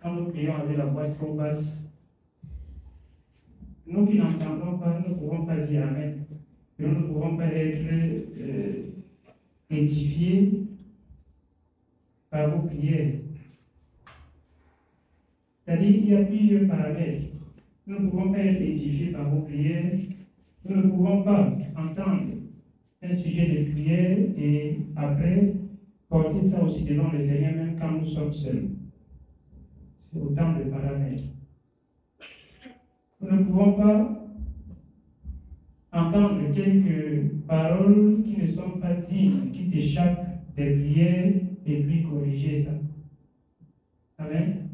quand nous prions avec la voix trop basse, nous qui n'entendons pas, nous ne pouvons pas dire Amen. Nous ne pouvons pas être édifiés par vos prières. C'est-à-dire, il y a plusieurs paramètres. Nous ne pouvons pas être édifiés par vos prières. Nous ne pouvons pas entendre un sujet de prière et après porter ça aussi devant le Seigneur, même quand nous sommes seuls. C'est autant de paramètres. Nous ne pouvons pas entendre quelques paroles qui ne sont pas dignes, qui s'échappent des prières et puis corriger ça. Amen.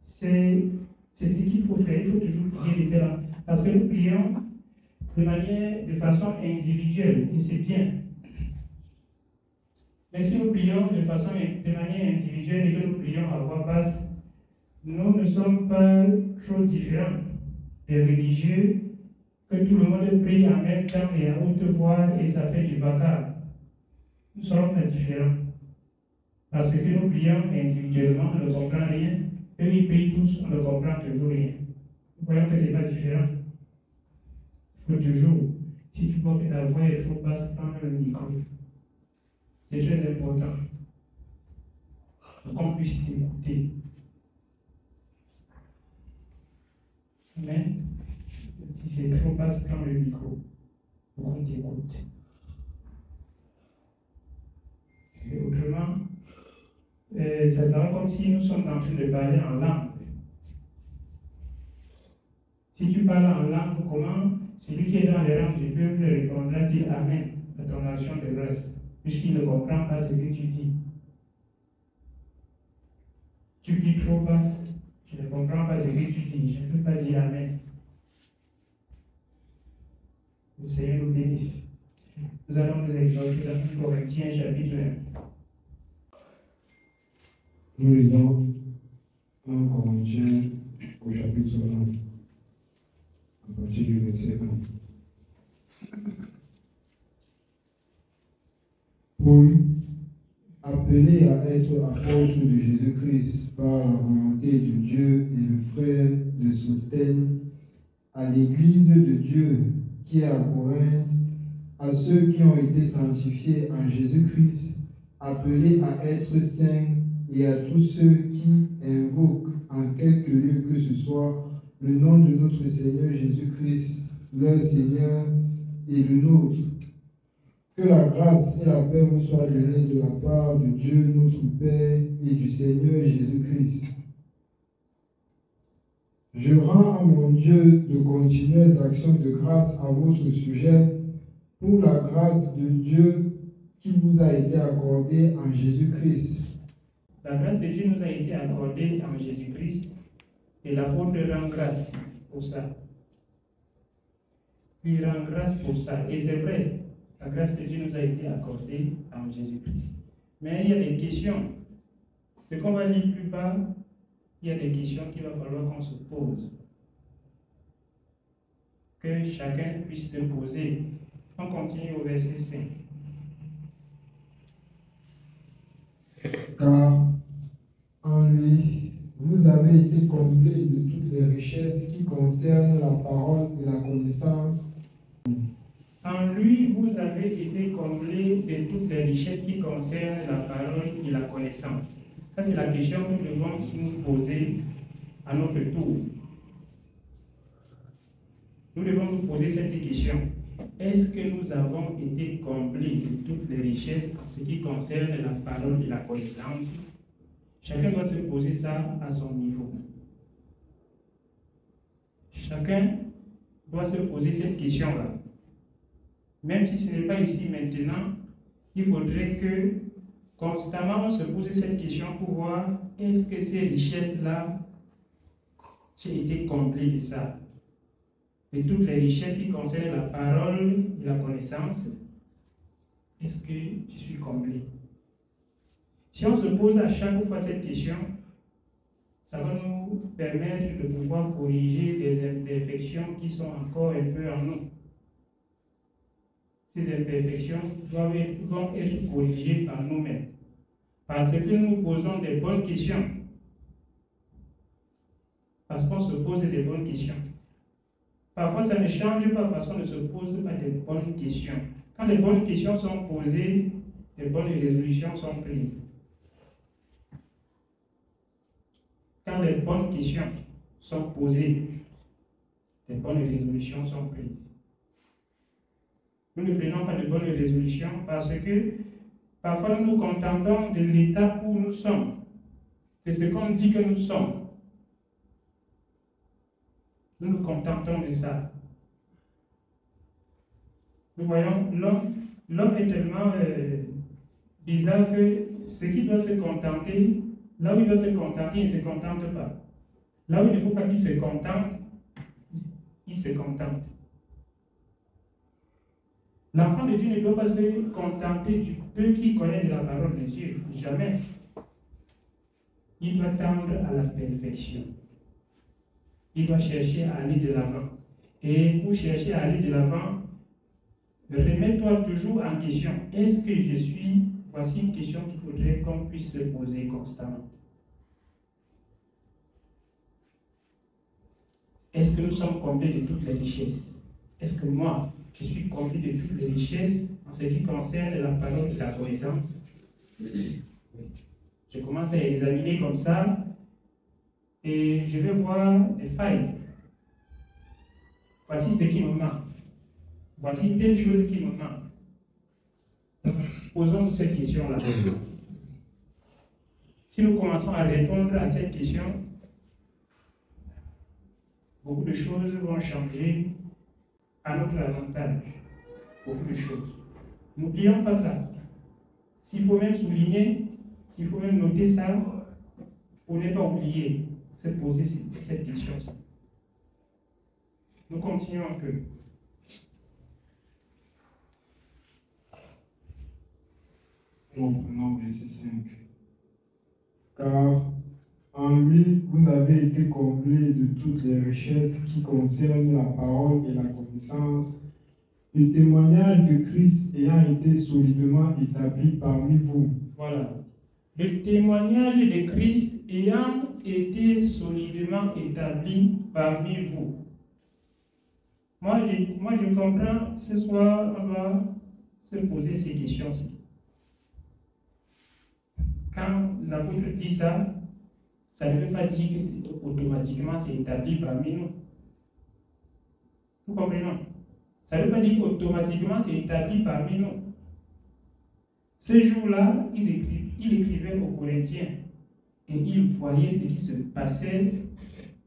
C'est ce qu'il faut faire. Il faut toujours prier littéralement. Parce que nous prions de façon individuelle, et c'est bien. Mais si nous prions de manière individuelle et que nous prions à voix basse, nous ne sommes pas trop différents des religieux, que tout le monde prie en même temps et à haute voix et ça fait du vacarme. Nous ne sommes pas différents. Parce que nous prions individuellement, on ne comprend rien. Eux, ils prient tous, on ne comprend toujours rien. Nous voyons que ce n'est pas différent. Il faut toujours, si tu vois que ta voix est trop basse, prendre le micro. C'est très important. Pour qu'on puisse t'écouter. Amen. Si c'est trop basse, prends le micro. Pour qu'on t'écoute. Et autrement, ça sera comme si nous sommes en train de parler en langue. Si tu parles en langue, comment celui qui est dans les rangs du peuple répondra-t-il Amen à ton action de grâce, puisqu'il ne comprend pas ce que tu dis. Tu pries trop basse, je ne comprends pas ce que tu dis, je ne peux pas dire Amen. Le Seigneur nous bénisse. Nous allons nous exhorter dans 1 Corinthiens chapitre 1. Nous lisons 1 Corinthiens au chapitre 1, à partir du verset 1. Paul, appelé à être apôtre de Jésus-Christ par la volonté de Dieu et le frère de Sosthène, à l'église de Dieu qui est à Corinthe, à ceux qui ont été sanctifiés en Jésus-Christ, appelés à être saints, et à tous ceux qui invoquent en quelque lieu que ce soit le nom de notre Seigneur Jésus-Christ, leur Seigneur et le nôtre. Que la grâce et la paix vous soient données de la part de Dieu notre Père et du Seigneur Jésus-Christ. Je rends à mon Dieu de continuelles actions de grâce à votre sujet pour la grâce de Dieu qui vous a été accordée en Jésus-Christ. La grâce de Dieu nous a été accordée en Jésus-Christ et l'apôtre rend grâce pour ça. Il rend grâce pour ça. Et c'est vrai, la grâce de Dieu nous a été accordée en Jésus-Christ. Mais il y a des questions. Ce qu'on va lire plus bas, il y a des questions qu'il va falloir qu'on se pose. Que chacun puisse se poser. On continue au verset 5. Car en lui, vous avez été comblés de toutes les richesses qui concernent la parole et la connaissance. En lui, vous avez été comblés de toutes les richesses qui concernent la parole et la connaissance. Ça, c'est la question que nous devons nous poser à notre tour. Nous devons nous poser cette question. Est-ce que nous avons été comblés de toutes les richesses en ce qui concerne la parole et la connaissance? Chacun doit se poser ça à son niveau. Chacun doit se poser cette question-là. Même si ce n'est pas ici maintenant, il faudrait que constamment on se pose cette question pour voir est-ce que ces richesses-là, j'ai été comblé de ça. De toutes les richesses qui concernent la parole et la connaissance, est-ce que je suis comblé? Si on se pose à chaque fois cette question, ça va nous permettre de pouvoir corriger des imperfections qui sont encore un peu en nous. Ces imperfections vont être corrigées par nous-mêmes. Parce que nous nous posons des bonnes questions. Parce qu'on se pose des bonnes questions. Parfois, ça ne change pas parce qu'on ne se pose pas des bonnes questions. Quand les bonnes questions sont posées, les bonnes résolutions sont prises. Quand les bonnes questions sont posées, les bonnes résolutions sont prises. Nous ne prenons pas de bonnes résolutions parce que parfois nous nous contentons de l'état où nous sommes, de ce qu'on dit que nous sommes. Nous nous contentons de ça. Nous voyons, l'homme est tellement bizarre que ce qui doit se contenter, là où il doit se contenter, il ne se contente pas. Là où il ne faut pas qu'il se contente, il se contente. L'enfant de Dieu ne doit pas se contenter du peu qu'il connaît de la parole de Dieu. Jamais. Il doit tendre à la perfection. Il doit chercher à aller de l'avant. Et pour chercher à aller de l'avant, remets-toi toujours en question. Est-ce que je suis... Voici une question qu'il faudrait qu'on puisse se poser constamment. Est-ce que nous sommes comblés de toutes les richesses? Est-ce que moi, je suis comblé de toutes les richesses en ce qui concerne la parole de la connaissance? Je commence à examiner comme ça et je vais voir des failles. Voici ce qui me manque. Voici telle chose qui me manque. Posons cette question-là. Si nous commençons à répondre à cette question, beaucoup de choses vont changer à notre avantage. Beaucoup de choses. N'oublions pas ça. S'il faut même souligner, s'il faut même noter ça, pour ne pas oublier, se poser cette question. Nous continuons un peu. Nous prenons verset 5. Car en lui, vous avez été comblés de toutes les richesses qui concernent la parole et la connaissance, le témoignage de Christ ayant été solidement établi parmi vous. Voilà. Le témoignage de Christ ayant été solidement établi parmi vous. Moi, je comprends, ce soir, on va se poser ces questions-ci. Quand l'apôtre dit ça, ça ne veut pas dire que automatiquement c'est établi parmi nous. Vous comprenez? Ça ne veut pas dire qu'automatiquement c'est établi parmi nous. Ce jour-là, il écrivait aux Corinthiens et il voyait ce qui se passait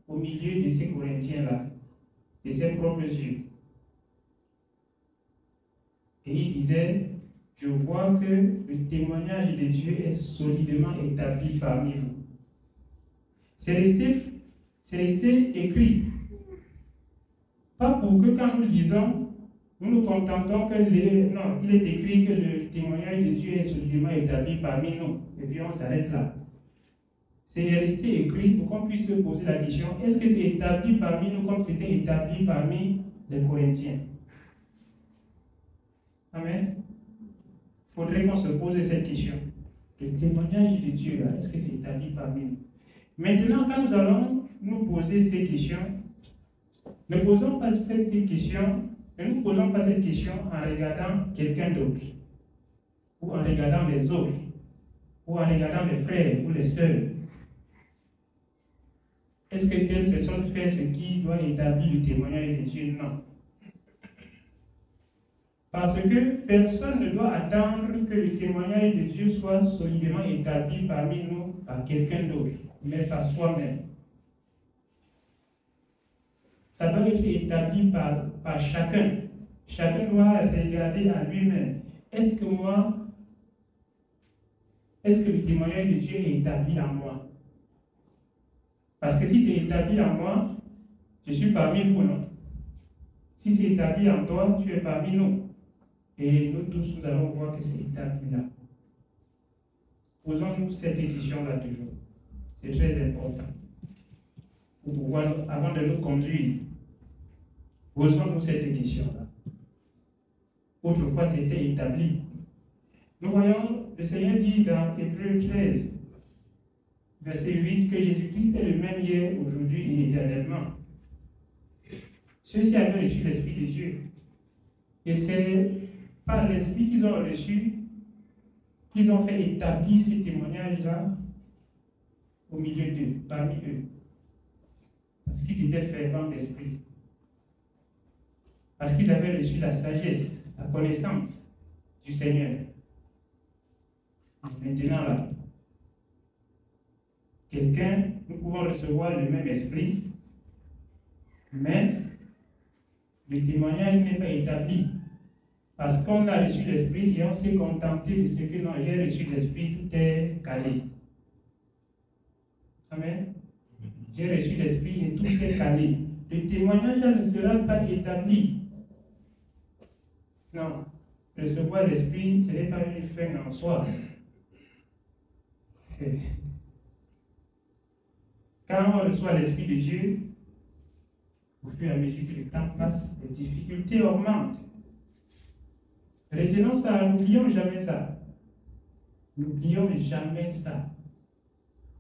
au milieu de ces Corinthiens-là, de ses propres yeux. Et il disait, je vois que le témoignage de Dieu est solidement établi parmi vous. C'est resté écrit. Pas pour que quand nous lisons, nous nous contentons que non, il est écrit que le témoignage de Dieu est solidement établi parmi nous. Et puis on s'arrête là. C'est resté écrit pour qu'on puisse se poser la question, est-ce que c'est établi parmi nous comme c'était établi parmi les Corinthiens? Amen. Il faudrait qu'on se pose cette question. Le témoignage de Dieu, est-ce que c'est établi parmi nous? Maintenant, quand nous allons nous poser ces questions, ne posons pas cette question, ne nous posons pas cette question en regardant quelqu'un d'autre, ou en regardant les autres, ou en regardant les frères ou les sœurs. Est-ce que telle personne fait ce qui doit établir le témoignage de Dieu? Non. Parce que personne ne doit attendre que le témoignage de Dieu soit solidement établi parmi nous par quelqu'un d'autre, mais par soi-même. Ça doit être établi par chacun. Chacun doit regarder à lui-même. Est-ce que le témoignage de Dieu est établi en moi? Parce que si c'est établi en moi, je suis parmi vous, non? Si c'est établi en toi, tu es parmi nous. Et nous tous, nous allons voir que c'est établi là. Posons-nous cette question-là toujours. C'est très important. Pour pouvoir, avant de nous conduire, posons-nous cette question-là. Autrefois, c'était établi. Nous voyons le Seigneur dit dans Hébreux 13, verset 8, que Jésus-Christ est le même hier, aujourd'hui et éternellement. Ceux-ci avaient reçu l'Esprit de Dieu. Et c'est par l'Esprit qu'ils ont reçu, qu'ils ont fait établir ces témoignages-là au milieu d'eux, parmi eux. Parce qu'ils étaient fervents d'esprit. Parce qu'ils avaient reçu la sagesse, la connaissance du Seigneur. Maintenant, là, nous pouvons recevoir le même esprit, mais le témoignage n'est pas établi. Parce qu'on a reçu l'esprit et on s'est contenté de ce que non, j'ai reçu l'esprit, tout est calé. Amen. J'ai reçu l'esprit et tout est calé. Le témoignage ne sera pas établi. Non. Recevoir l'esprit, ce n'est pas une fin en soi. Quand on reçoit l'Esprit de Dieu, au fur et à mesure que le temps passe, les difficultés augmentent. Retenons ça, n'oublions jamais ça. N'oublions jamais ça.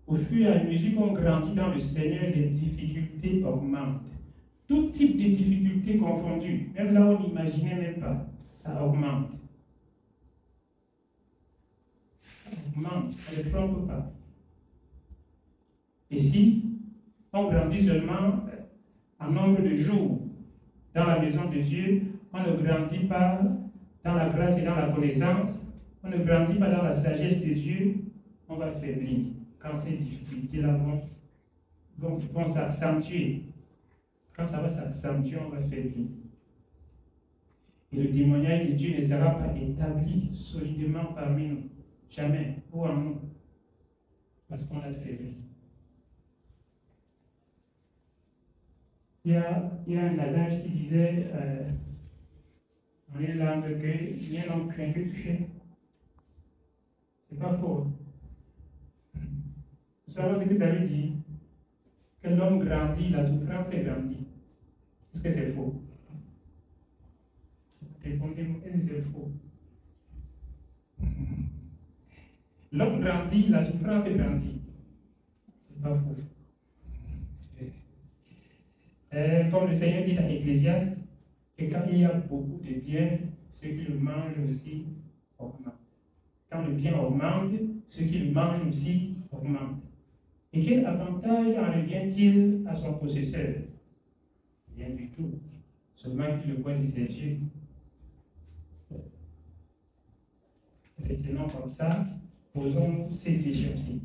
Au fur et à mesure qu'on grandit dans le Seigneur, les difficultés augmentent. Tout type de difficultés confondues, même là où on n'imaginait même pas, ça augmente. Ça augmente, ça ne trompe pas. Et si on grandit seulement en nombre de jours dans la maison de Dieu, on ne grandit pas dans la grâce et dans la connaissance, on ne grandit pas dans la sagesse de Dieu, on va faiblir. Quand ces difficultés-là vont s'accentuer, quand ça va s'accentuer, on va faiblir. Et le témoignage de Dieu ne sera pas établi solidement parmi nous, jamais, ou en nous, parce qu'on a faibli. Il y a un adage qui disait en une langue que rien n'en craint que Dieu. C'est pas faux. Vous savez ce que ça veut dire? Que l'homme grandit, la souffrance est grandie. Est-ce que c'est faux? Répondez-moi, est-ce que c'est faux? L'homme grandit, la souffrance est grandie. C'est pas faux. Comme le Seigneur dit dans l'Ecclésiaste, que quand il y a beaucoup de bien, ceux qui le mangent aussi augmentent. Quand le bien augmente, ceux qui le mangent aussi augmentent. Et quel avantage en revient-il à son possesseur? Rien du tout. Seulement qu'il le voit de ses yeux. Maintenant, comme ça, posons ces questions-ci.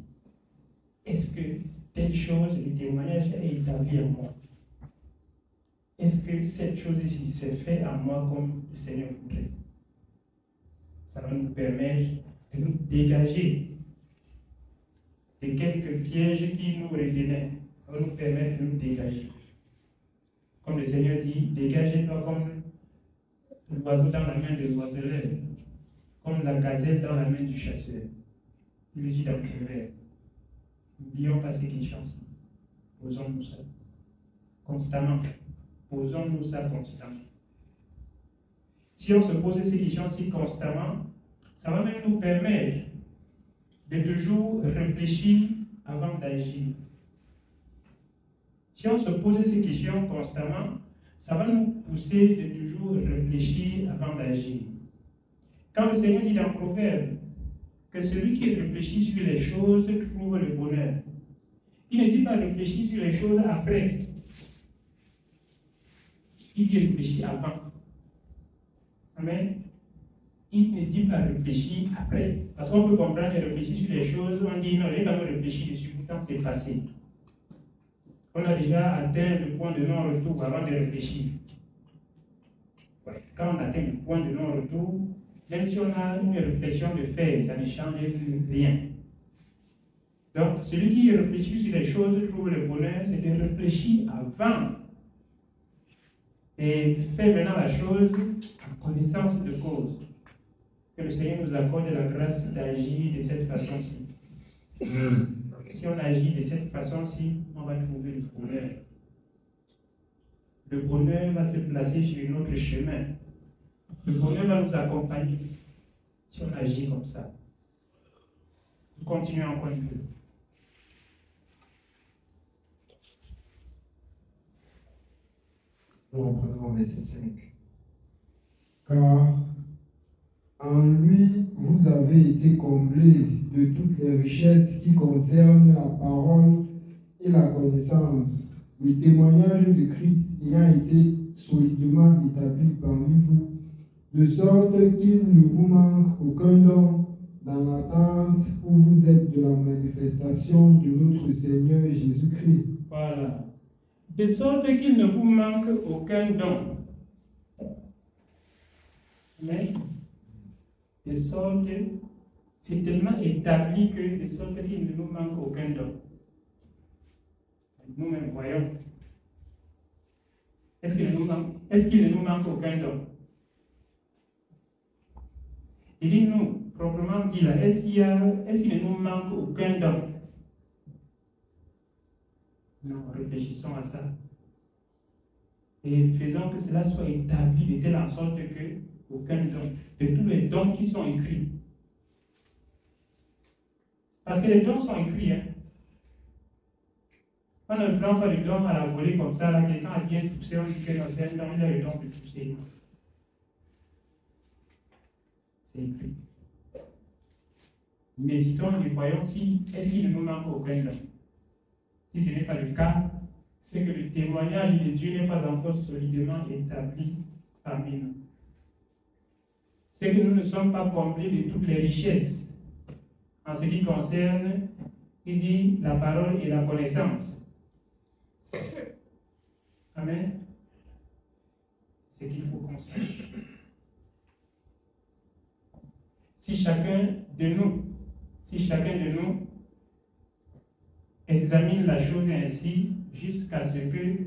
Est-ce que telle chose, le témoignage est établi en moi? Est-ce que cette chose-ci s'est faite en moi comme le Seigneur voudrait? Ça va nous permettre de nous dégager de quelques pièges qui nous retenaient. Ça va nous permettre de nous dégager. Comme le Seigneur dit, dégagez-toi comme l'oiseau dans la main de l'oiseleur, comme la gazelle dans la main du chasseur. Il le dit dans le Proverbe. N'oublions pas ces questions-ci. Posons-nous ça constamment. Posons-nous ça constamment. Si on se pose ces questions-ci constamment, ça va même nous permettre de toujours réfléchir avant d'agir. Si on se pose ces questions constamment, ça va nous pousser de toujours réfléchir avant d'agir. Quand le Seigneur dit dans le Proverbe que celui qui réfléchit sur les choses trouve le bonheur, il ne dit pas réfléchir sur les choses après. Il dit réfléchir avant. Amen. Il ne dit pas réfléchir après. Parce qu'on peut comprendre et réfléchir sur les choses, on dit non, j'ai quand même réfléchi dessus, pourtant c'est passé. On a déjà atteint le point de non-retour avant de réfléchir. Ouais. Quand on atteint le point de non-retour, même si on a une réflexion de faire, ça ne change rien. Donc, celui qui réfléchit sur les choses trouve le bonheur, c'est de réfléchir avant. Et faire maintenant la chose en connaissance de cause. Que le Seigneur nous accorde la grâce d'agir de cette façon-ci. Si on agit de cette façon-ci, on va trouver le bonheur. Le bonheur va se placer sur notre chemin. Le bonheur va nous accompagner. si on agit comme ça. Nous continuons encore un peu. Nous reprenons verset 5. Car en lui, vous avez été comblés de toutes les richesses qui concernent la parole et la connaissance. Le témoignage de Christ ayant été solidement établi parmi vous, de sorte qu'il ne vous manque aucun don dans l'attente où vous êtes de la manifestation de notre Seigneur Jésus-Christ. Voilà. De sorte qu'il ne vous manque aucun don. Mais, de sorte, c'est tellement établi que de sorte qu'il ne nous manque aucun don. Nous-mêmes voyons. Est-ce qu'il ne nous manque aucun don? Il dit nous, proprement dit là, est-ce qu'il ne nous manque aucun don? Non, réfléchissons à ça. Et faisons que cela soit établi de telle en sorte que aucun don, de tous les dons qui sont écrits. Parce que les dons sont écrits. Hein. On ne prend pas le don à la volée comme ça, là, quelqu'un a bien toussé, on dit que non, c'est un don, il a le don de tousser. C'est écrit. Méditons et voyons si, est-ce qu'il ne nous manque aucun don. Si ce n'est pas le cas, c'est que le témoignage de Dieu n'est pas encore solidement établi parmi nous. C'est que nous ne sommes pas comblés de toutes les richesses en ce qui concerne, il dit, la parole et la connaissance. Amen. C'est qu'il faut qu'on sache. Si chacun de nous examine la chose ainsi jusqu'à ce que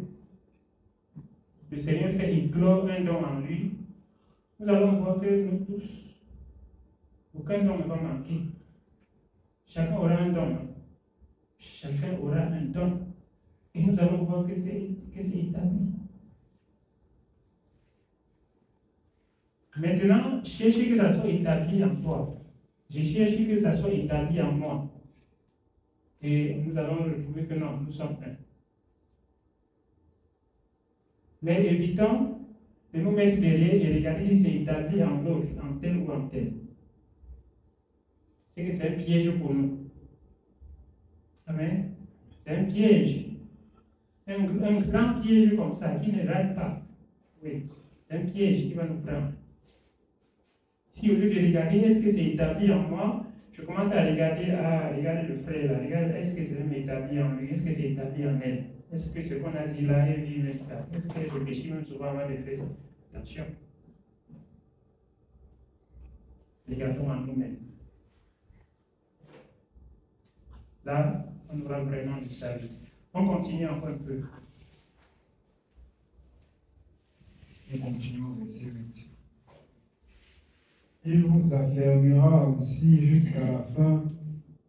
le Seigneur fait éclore un don en lui, nous allons voir que nous tous, aucun don ne va manquer. Chacun aura un don. Chacun aura un don. Et nous allons voir que c'est établi. Maintenant, cherchez que ça soit établi en toi. Je cherche que ça soit établi en moi. Et nous allons retrouver que non, nous sommes un. Mais évitons de nous mettre derrière et regarder si c'est établi en l'autre, en tel ou en tel. C'est que c'est un piège pour nous. Amen. C'est un piège. Un grand piège comme ça, qui ne rate pas. Oui, c'est un piège qui va nous prendre. Si au lieu de regarder est-ce que c'est établi en moi, je commence à regarder le frère là, regarde est-ce que c'est même établi en lui, est-ce que c'est établi en elle, est-ce que ce qu'on a dit là est vit même ça, est-ce qu'elle réfléchit même souvent avant de faire ça. Attention. Regardons en nous-mêmes. Là, on aura vraiment du salut. On continue encore un peu. Et continuons au verset 8. Il vous affermira aussi jusqu'à la fin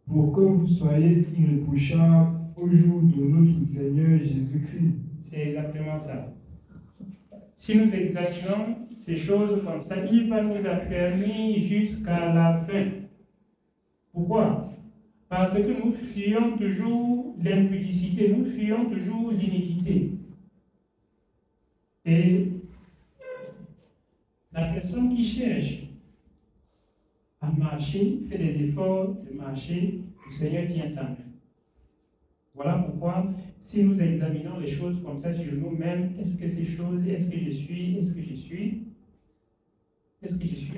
pour que vous soyez irréprochables au jour de notre Seigneur Jésus-Christ. C'est exactement ça. Si nous examinons ces choses comme ça, il va nous affermir jusqu'à la fin. Pourquoi? Parce que nous fuyons toujours l'impudicité, nous fuyons toujours l'iniquité. Et la personne qui cherche à marcher, fait des efforts de marcher, le Seigneur tient sa main. Voilà pourquoi, si nous examinons les choses comme ça sur nous-mêmes, est-ce que ces choses, est-ce que je suis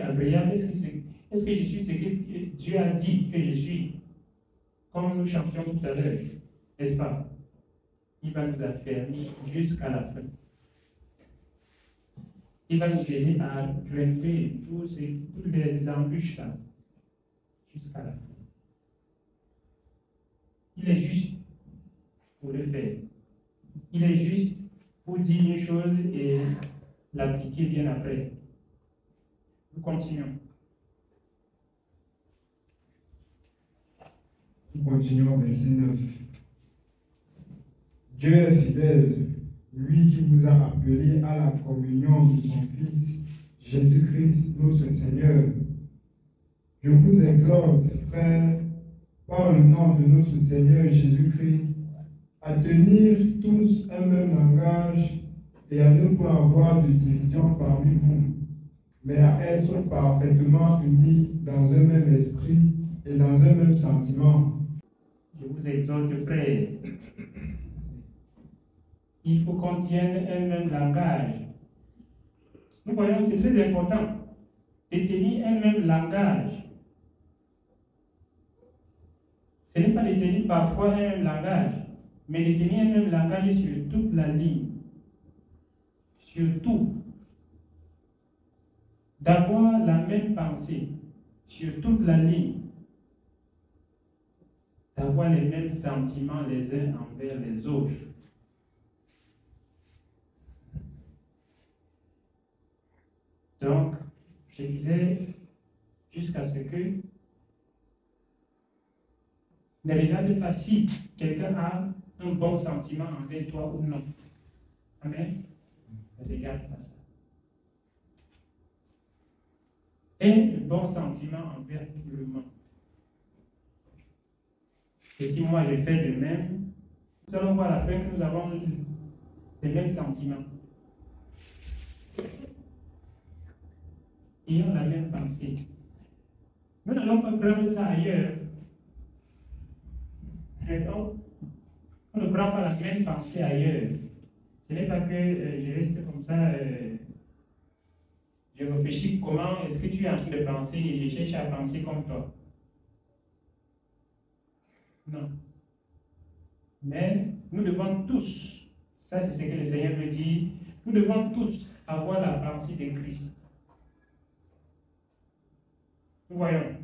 agréable, est-ce que je suis ce que Dieu a dit que je suis, comme nous chantions tout à l'heure, n'est-ce pas? Il va nous affermir jusqu'à la fin. Il va nous aider à grimper toutes les embûches là, jusqu'à la fin. Il est juste pour le faire. Il est juste pour dire une chose et l'appliquer bien après. Nous continuons. Nous continuons, verset 9. Dieu est fidèle, lui qui vous a appelé à la communion de son Fils, Jésus-Christ, notre Seigneur. Je vous exhorte, frères, par le nom de notre Seigneur Jésus-Christ, à tenir tous un même langage et à ne pas avoir de division parmi vous, mais à être parfaitement unis dans un même esprit et dans un même sentiment. Je vous exhorte, frères, il faut qu'on tienne un même langage. Nous voyons, c'est très important de tenir un même langage. Ce n'est pas de tenir parfois un même langage, mais de tenir un même langage sur toute la ligne. Sur tout. D'avoir la même pensée sur toute la ligne. D'avoir les mêmes sentiments les uns envers les autres. Donc, je disais, jusqu'à ce que ne regarde pas si quelqu'un a un bon sentiment envers toi ou non. Amen. Ne regarde pas ça. Et le bon sentiment envers tout le monde. Et si moi je fais de même, nous allons voir à la fin que nous avons les mêmes sentiments. Ayons la même pensée. Nous n'allons pas prendre ça ailleurs. Donc, on ne prend pas la même pensée ailleurs. Ce n'est pas que je reste comme ça, je réfléchis comment est-ce que tu es en train de penser et je cherche à penser comme toi. Non. Mais nous devons tous, ça c'est ce que le Seigneur veut dire, nous devons tous avoir la pensée de Christ. Nous voyons,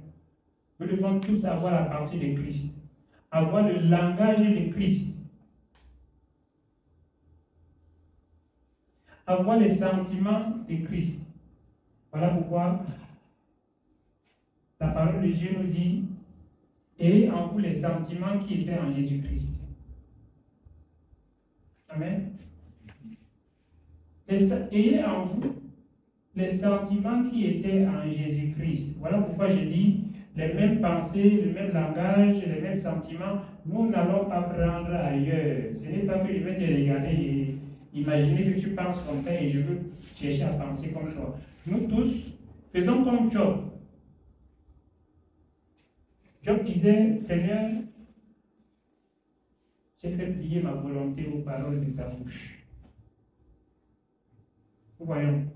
nous devons tous avoir la pensée de Christ. Avoir le langage de Christ. Avoir les sentiments de Christ. Voilà pourquoi la parole de Dieu nous dit ayez en vous les sentiments qui étaient en Jésus-Christ. Amen. Ayez en vous les sentiments qui étaient en Jésus-Christ. Voilà pourquoi je dis les mêmes pensées, le même langage, les mêmes sentiments, nous n'allons pas prendre ailleurs. Ce n'est pas que je vais te regarder et imaginer que tu penses comme ça et je veux chercher à penser comme toi. Nous tous, faisons comme Job. Job disait, Seigneur, j'ai fait plier ma volonté aux paroles de ta bouche. Nous voyons.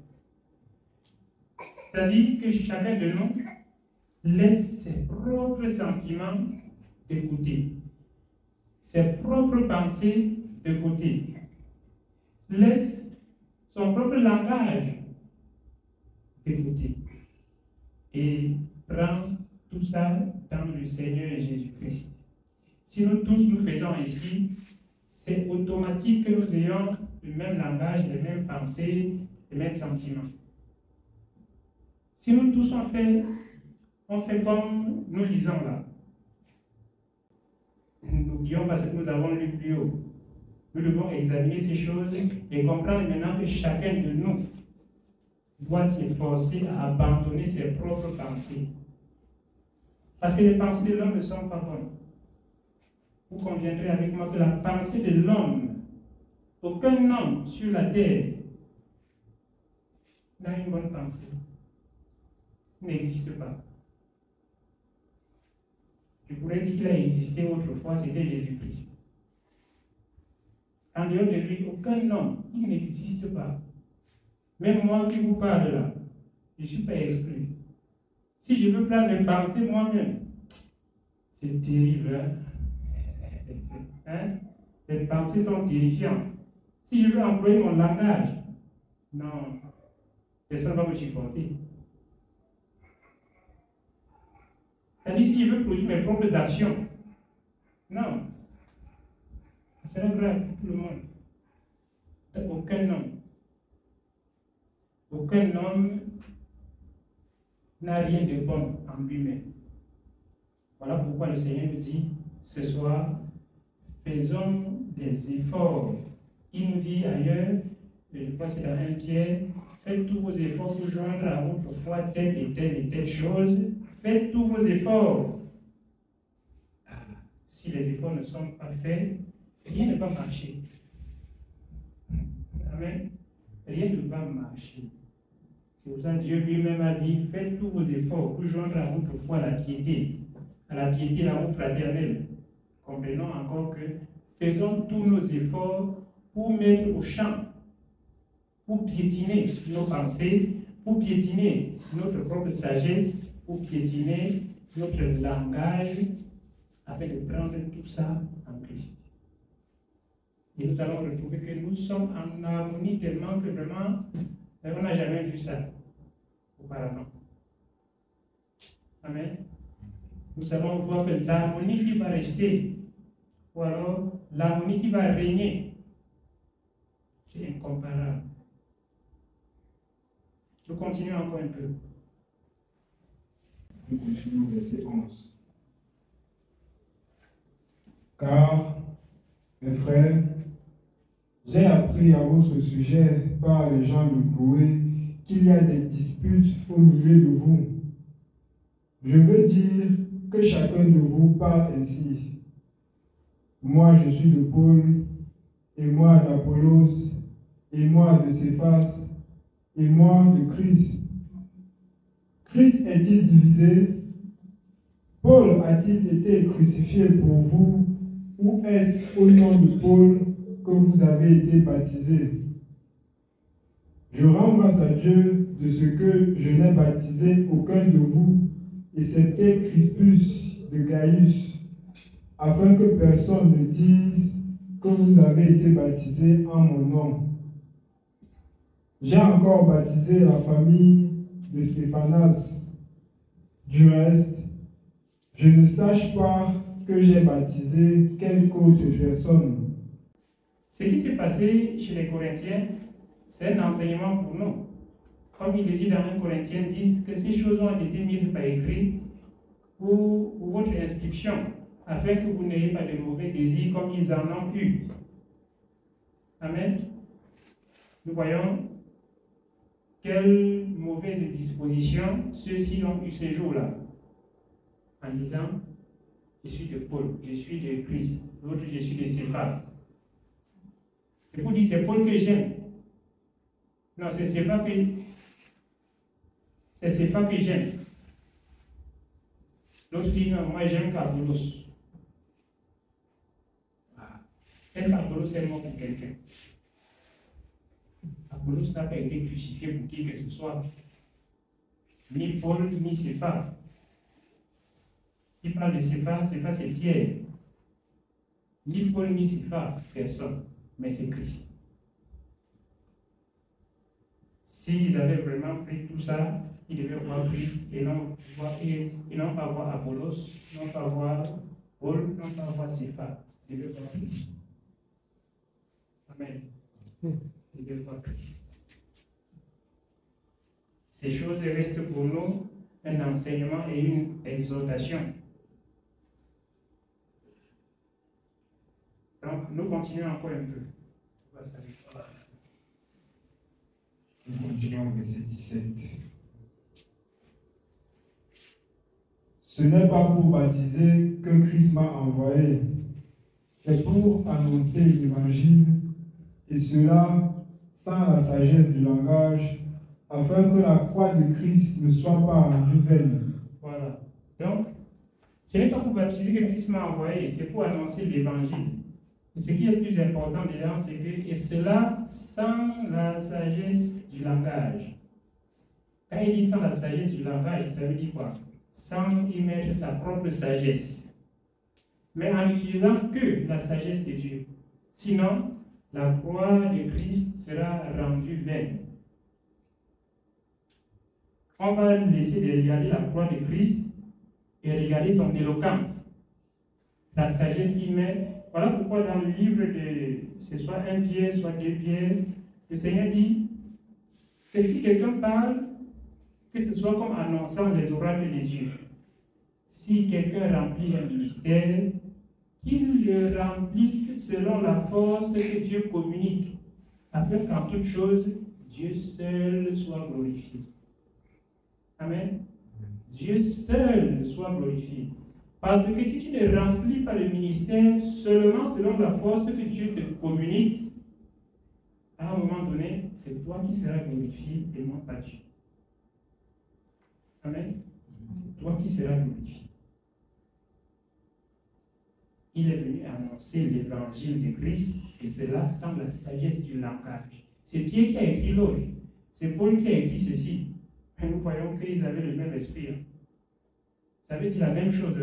C'est-à-dire que chacun de nous laisse ses propres sentiments de côté, ses propres pensées de côté, laisse son propre langage de côté et prend tout ça dans le Seigneur Jésus-Christ. Si nous tous nous faisons ici, c'est automatique que nous ayons le même langage, les mêmes pensées, les mêmes sentiments. Si nous tous on fait comme nous lisons là. N'oublions pas ce que nous avons lu plus haut. Nous devons examiner ces choses et comprendre maintenant que chacun de nous doit s'efforcer à abandonner ses propres pensées. Parce que les pensées de l'homme ne sont pas bonnes. Vous conviendrez avec moi que la pensée de l'homme, aucun homme sur la terre n'a une bonne pensée. Il n'existe pas. Je pourrais dire qu'il a existé autrefois, c'était Jésus-Christ. En dehors de lui, aucun homme, il n'existe pas. Même moi qui vous parle là, je ne suis pas exclu. Si je veux prendre mes pensées moi-même, c'est terrible. Hein? Les pensées sont terrifiantes. Si je veux employer mon langage, non, personne ne va me supporter. C'est-à-dire, si je veux produire mes propres actions, non, ça sera grave pour tout le monde. Aucun homme n'a rien de bon en lui-même. Voilà pourquoi le Seigneur nous dit, ce soir, faisons des efforts. Il nous dit ailleurs, je crois que c'est dans 1 Pierre, faites tous vos efforts pour joindre à votre foi telle et telle chose, faites tous vos efforts. Si les efforts ne sont pas faits, rien ne va marcher. Amen. Rien ne va marcher. C'est pour ça que Dieu lui-même a dit, faites tous vos efforts pour joindre à votre foi la piété. À la piété, l'amour fraternel. Comprenons encore que faisons tous nos efforts pour mettre au champ, pour piétiner nos pensées, pour piétiner notre propre sagesse, pour piétiner notre langage, afin de prendre tout ça en Christ. Et nous allons retrouver que nous sommes en harmonie tellement que vraiment, on n'a jamais vu ça auparavant. Amen. Nous allons voir que l'harmonie qui va rester, ou alors l'harmonie qui va régner, c'est incomparable. Je continue encore un peu. Nous continuons au verset 11. Car, mes frères, j'ai appris à votre sujet par les gens de Chloé qu'il y a des disputes au milieu de vous. Je veux dire que chacun de vous parle ainsi. Moi, je suis de Paul, et moi d'Apollos, et moi de Céphas, et moi de Christ. Christ est-il divisé? Paul a-t-il été crucifié pour vous, ou est-ce au nom de Paul que vous avez été baptisés? Je rends grâce à Dieu de ce que je n'ai baptisé aucun de vous, excepté Crispus de Gaius, afin que personne ne dise que vous avez été baptisés en mon nom. J'ai encore baptisé la famille de Stéphanas. Du reste, je ne sache pas que j'ai baptisé quelque autre personne. Ce qui s'est passé chez les Corinthiens, c'est un enseignement pour nous. Comme il est dit dans 1 Corinthiens 10, que ces choses ont été mises par écrit pour votre instruction, afin que vous n'ayez pas de mauvais désirs comme ils en ont eu. Amen. Nous voyons quelles mauvaises dispositions ceux-ci ont eu ces jours-là, en disant, je suis de Paul, je suis de Christ, l'autre je suis de Céphas. C'est pour dire, c'est Paul que j'aime. Non, c'est Céphas que j'aime. L'autre dit, non, moi j'aime qu'Apollos. Est-ce qu'Apollos est mort pour quelqu'un? Apollos n'a pas été crucifié pour qui que ce soit. Ni Paul, ni Céphas. Il parle de Céphas, Céphas c'est Pierre. Ni Paul, ni Céphas, personne. Mais c'est Christ. S'ils avaient vraiment pris tout ça, ils devaient voir Christ et non pas voir Apollos, non pas voir Paul, non pas voir Céphas. Ils devaient voir Christ. Amen. Ils devaient voir Christ. Ces choses restent pour nous un enseignement et une exhortation. Donc, nous continuons encore un peu. Nous continuons au verset 17. Ce n'est pas pour baptiser que Christ m'a envoyé, c'est pour annoncer l'évangile, et cela sans la sagesse du langage, afin que la croix de Christ ne soit pas rendue vaine. Voilà. Donc, ce n'est pas pour baptiser que Christ m'a envoyé, c'est pour annoncer l'évangile. Ce qui est le plus important dedans, c'est que, et cela sans la sagesse du langage. Quand il dit sans la sagesse du langage, ça veut dire quoi? Sans y mettre sa propre sagesse. Mais en utilisant que la sagesse de Dieu. Sinon, la croix de Christ sera rendue vaine. On va laisser de regarder la croix de Christ et regarder son éloquence. La sagesse qu'il met. Voilà pourquoi dans le livre de, ce soit 1 Pierre, soit 2 Pierre, le Seigneur dit que si quelqu'un parle, que ce soit comme annonçant les oracles de Dieu. Si quelqu'un remplit un ministère, qu'il le remplisse selon la force que Dieu communique, afin qu'en toute chose, Dieu seul soit glorifié. Amen. Dieu seul soit glorifié. Parce que si tu ne remplis pas le ministère seulement selon la force que Dieu te communique, à un moment donné, c'est toi qui seras glorifié et non pas Dieu. Amen. C'est toi qui seras glorifié. Il est venu annoncer l'évangile de Christ et cela sans la sagesse du langage. C'est Pierre qui a écrit l'autre. C'est Paul qui a écrit ceci. Et nous voyons qu'ils avaient le même esprit. Ça veut dire la même chose.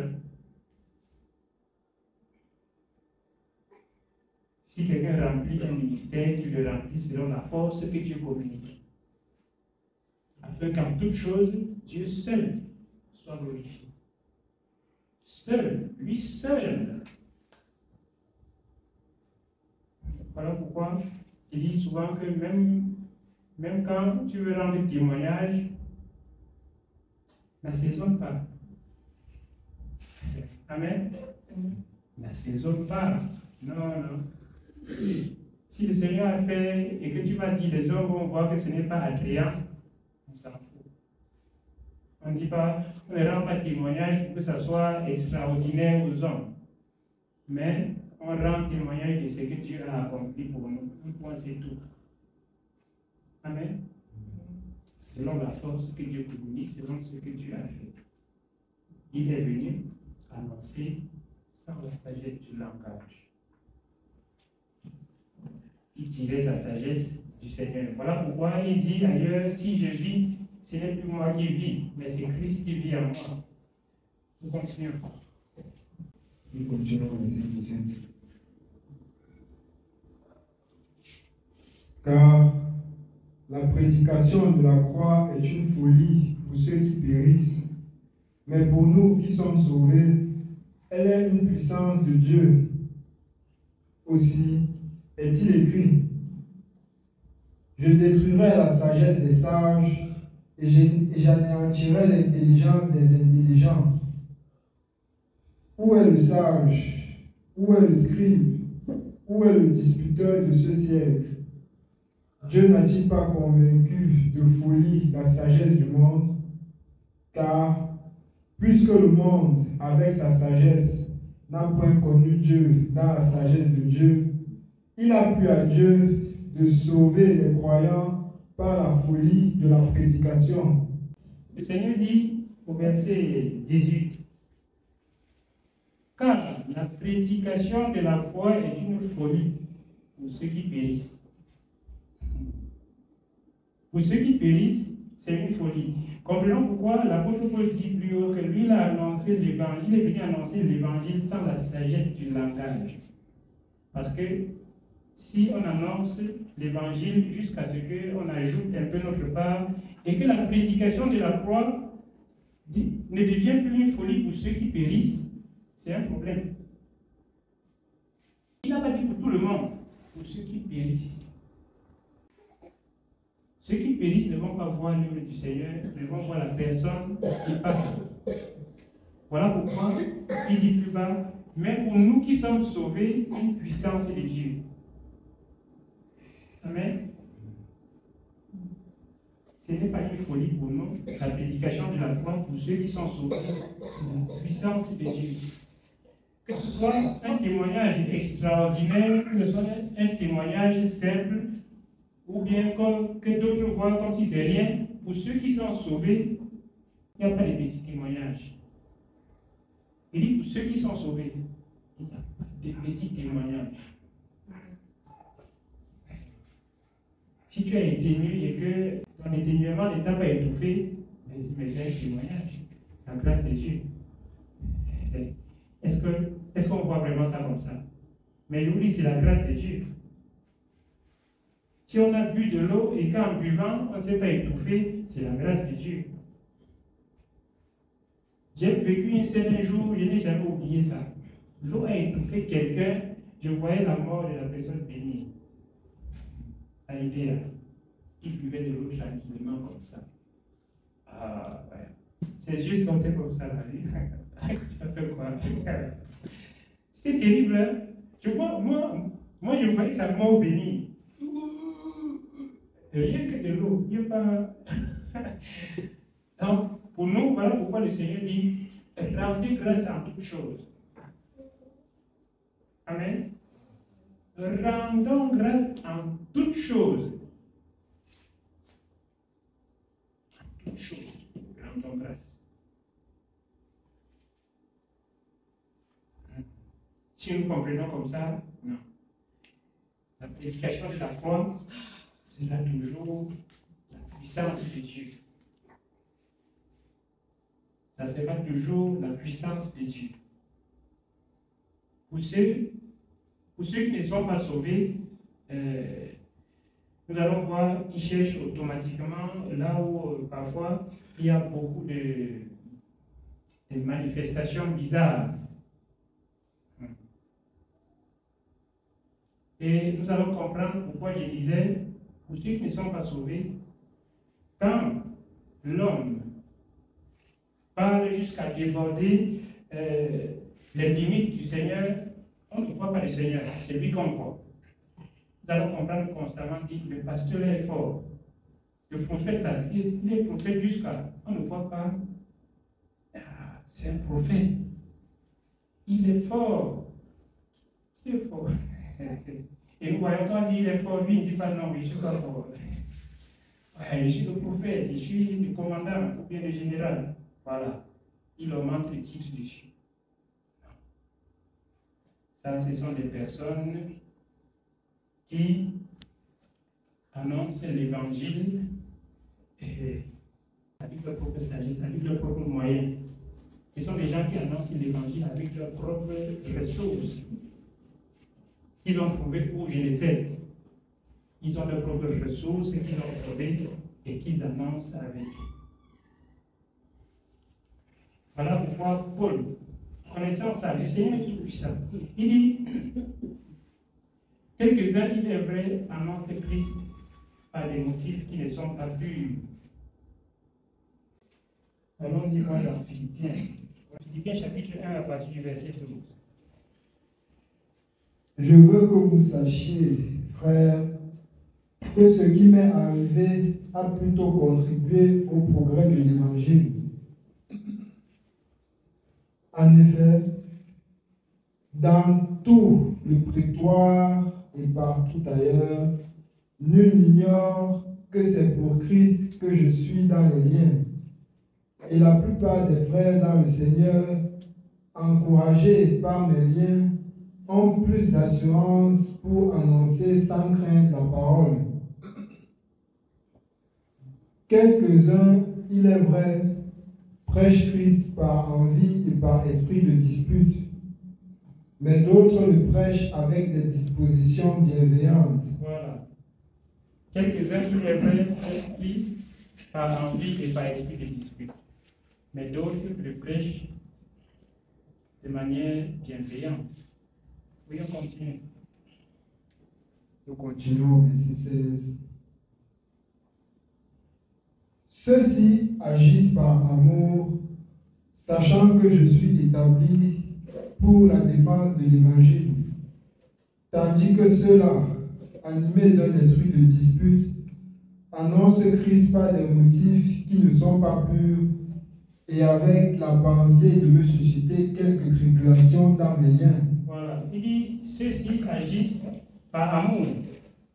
Si quelqu'un remplit un ministère, qu'il le remplit selon la force que Dieu communique. Afin qu'en toute chose, Dieu seul soit glorifié. Seul, lui seul. Voilà pourquoi il dit souvent que même quand tu veux rendre témoignage, n'assaisonne pas. Amen. N'assaisonne pas. Non, non. Si le Seigneur a fait et que tu vas dire, les hommes vont voir que ce n'est pas attrayant, on s'en fout. On ne dit pas, on ne rend pas témoignage pour que ça soit extraordinaire aux hommes. Mais on rend témoignage de ce que Dieu a accompli pour nous. Un point, c'est tout. Amen. Selon la force que Dieu communique, selon ce que Dieu a fait. Il est venu annoncer sans la sagesse du langage. Il tirait sa sagesse du Seigneur. Voilà pourquoi il dit ailleurs, si je vis, ce n'est plus moi qui vis, mais c'est Christ qui vit en moi. Nous continuons. Nous continuons les études. Car la prédication de la croix est une folie pour ceux qui périssent, mais pour nous qui sommes sauvés, elle est une puissance de Dieu. Aussi est-il écrit, je détruirai la sagesse des sages et j'anéantirai l'intelligence des intelligents. Où est le sage? Où est le scribe? Où est le disputeur de ce siècle? Dieu n'a-t-il pas convaincu de folie la sagesse du monde? Car, puisque le monde, avec sa sagesse, n'a point connu Dieu dans la sagesse de Dieu, il a plu à Dieu de sauver les croyants par la folie de la prédication. Le Seigneur dit au verset 18, car la prédication de la foi est une folie pour ceux qui périssent. Pour ceux qui périssent, c'est une folie. Comprenons pourquoi l'apôtre Paul dit plus haut que lui, il a annoncé l'évangile, il est venu annoncer l'évangile sans la sagesse du langage. Parce que si on annonce l'évangile jusqu'à ce qu'on ajoute un peu notre part et que la prédication de la croix ne devient plus une folie pour ceux qui périssent, c'est un problème. Il n'a pas dit pour tout le monde, pour ceux qui périssent. Ceux qui périssent ne vont pas voir l'œuvre du Seigneur, mais vont voir la personne qui parle. Voilà pourquoi il dit plus bas, mais pour nous qui sommes sauvés, une puissance de Dieu. Amen. Ce n'est pas une folie pour nous. La prédication de la croix, pour ceux qui sont sauvés, c'est la puissance de Dieu. Que ce soit un témoignage extraordinaire, que ce soit un témoignage simple, ou bien que d'autres voient comme si c'est rien, pour ceux qui sont sauvés, il n'y a pas de petits témoignages. Il dit pour ceux qui sont sauvés, il n'y a pas de petits témoignages. Si tu as éteigné et que ton éteignement ne t'a pas étouffé, mais c'est un témoignage. La grâce de Dieu. Est-ce qu'on voit vraiment ça comme ça? Mais je vous dis, c'est la grâce de Dieu. Si on a bu de l'eau et qu'en buvant, on ne s'est pas étouffé, c'est la grâce de Dieu. J'ai vécu un certain jour, je n'ai jamais oublié ça. L'eau a étouffé quelqu'un, je voyais la mort de la personne bénie. À Idéa, qui buvait de l'eau tranquillement comme ça. Ah, ouais. C'est juste quand t'es comme ça, là. Tu as fait quoi? C'était terrible, hein? Moi, je voyais sa mort venir. Rien que de l'eau. Il n'y a pas. Donc, Pour nous, voilà pourquoi le Seigneur dit rendez grâce en toutes choses. Amen. Rendons grâce en toutes choses. En toutes choses, rendons grâce. Si nous comprenons comme ça, non. La prédication de la croix, c'est là toujours la puissance de Dieu. Ça sera toujours la puissance de Dieu. Pour ceux qui ne sont pas sauvés, nous allons voir, ils cherchent automatiquement là où parfois il y a beaucoup de manifestations bizarres. Et nous allons comprendre pourquoi il disait, pour ceux qui ne sont pas sauvés, quand l'homme parle jusqu'à déborder les limites du Seigneur, on ne voit pas le Seigneur, c'est lui qu'on voit. Nous allons comprendre constamment dit le pasteur est fort. Le prophète, là, il est prophète jusqu'à. On ne voit pas. Ah, c'est un prophète. Il est fort. Il est fort. Et nous voyons quand il est fort, lui, il ne dit pas non, je ne suis pas fort. Ouais, je suis le prophète, je suis le commandant ou bien le général. Voilà. Il augmente le titre dessus. Ça, ce sont des personnes qui annoncent l'évangile avec leur propre sagesse, avec leurs propres moyens. Ce sont des gens qui annoncent l'évangile avec leurs propres ressources qu'ils ont trouvées ou je ne sais. Ils ont leurs propres ressources qu'ils ont trouvées et qu'ils annoncent avec. Voilà pourquoi Paul, connaissant ça, le Seigneur est tout puissant. Il dit, quelques-uns, il est vrai, annoncent Christ par des motifs qui ne sont pas purs. Allons-y voir dans Philippiens. Philippiens chapitre 1 à partir du verset 12. Je veux que vous sachiez, frères, que ce qui m'est arrivé a plutôt contribué au progrès de l'Évangile. En effet, dans tout le prétoire et partout ailleurs, nul n'ignore que c'est pour Christ que je suis dans les liens. Et la plupart des frères dans le Seigneur, encouragés par mes liens, ont plus d'assurance pour annoncer sans crainte la parole. Quelques-uns, il est vrai, prêchent Christ par envie et par esprit de dispute, mais d'autres le prêchent avec des dispositions bienveillantes. Voilà. Quelques-uns, il est vrai, prêchent Christ par envie et par esprit de dispute, mais d'autres le prêchent de manière bienveillante. Oui, on continue. Nous continuons, verset 16. Ceux-ci agissent par amour, sachant que je suis établi pour la défense de l'Évangile, tandis que ceux-là, animés d'un esprit de dispute, annoncent Christ par des motifs qui ne sont pas purs et avec la pensée de me susciter quelques tribulations dans mes liens. Voilà. Il dit, ceux-ci agissent par amour,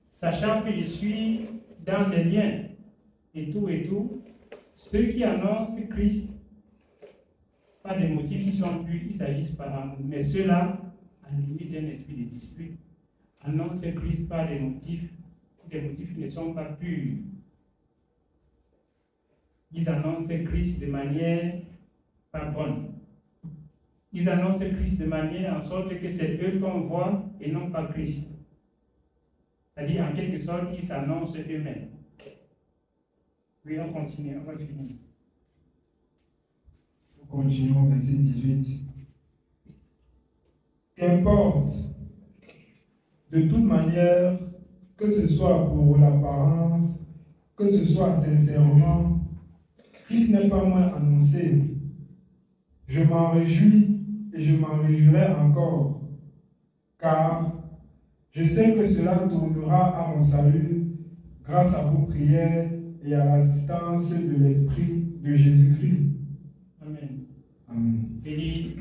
sachant que je suis dans les liens. Et tout, ceux qui annoncent Christ par des motifs qui sont purs, ils agissent par amour. Mais ceux-là, animés d'un esprit de dispute, annoncent Christ par des motifs qui ne sont pas purs. Ils annoncent Christ de manière pas bonne. Ils annoncent Christ de manière en sorte que c'est eux qu'on voit et non pas Christ. C'est-à-dire, en quelque sorte, ils s'annoncent eux-mêmes. Oui, on continue, on va finir. Nous continuons, verset 18. Qu'importe, de toute manière, que ce soit pour l'apparence, que ce soit sincèrement, Christ n'est pas moins annoncé. Je m'en réjouis et je m'en réjouirai encore, car je sais que cela tournera à mon salut grâce à vos prières et à l'assistance de l'Esprit de Jésus-Christ. Amen. Il dit,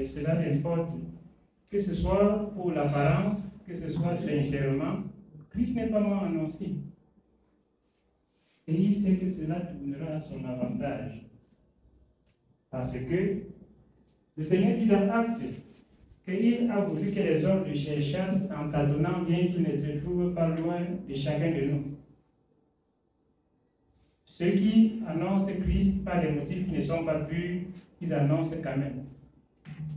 cela n'importe, que ce soit pour l'apparence, que ce soit sincèrement, Christ n'est pas moins annoncé. Et il sait que cela tournera à son avantage. Parce que le Seigneur dit dans Actes qu'il a voulu que les hommes le cherchassent en tâtonnant, bien qu'ils ne se trouvent pas loin de chacun de nous. Ceux qui annoncent Christ par des motifs qui ne sont pas purs, ils annoncent quand même.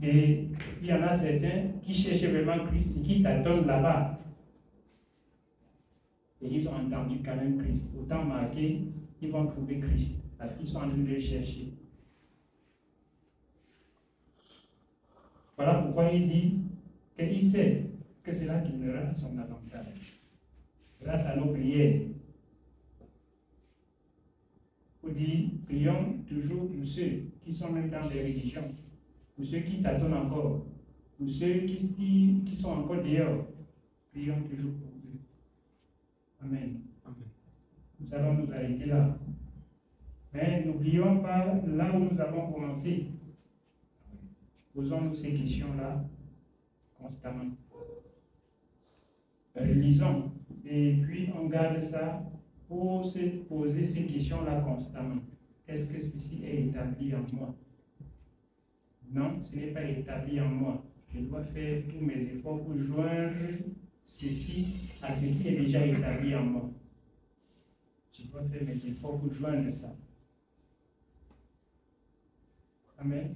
Et il y en a certains qui cherchent vraiment Christ et qui tâtonnent là-bas. Et ils ont entendu quand même Christ. Autant marqué, ils vont trouver Christ parce qu'ils sont en train de le chercher. Voilà pourquoi il dit qu'il sait que cela tournera à son avantage. Grâce à nos prières. Il dit, prions toujours pour ceux qui sont même dans des religions, pour ceux qui tâtonnent encore, pour ceux qui sont encore dehors. Prions toujours pour eux. Amen. Amen. Nous allons nous arrêter là. Mais n'oublions pas là où nous avons commencé. Posons-nous ces questions-là constamment. Relisons et puis on garde ça pour se poser ces questions-là constamment. Est-ce que ceci est établi en moi? Non, ce n'est pas établi en moi. Je dois faire tous mes efforts pour joindre ceci à ce qui est déjà établi en moi. Je dois faire mes efforts pour joindre ça. Amen.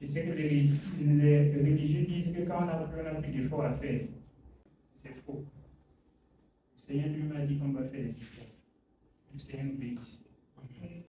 Je sais que les religieux disent que quand on a plus d'efforts à faire, c'est faux. Le Seigneur lui m'a dit qu'on va faire des efforts. Le Seigneur nous bénisse.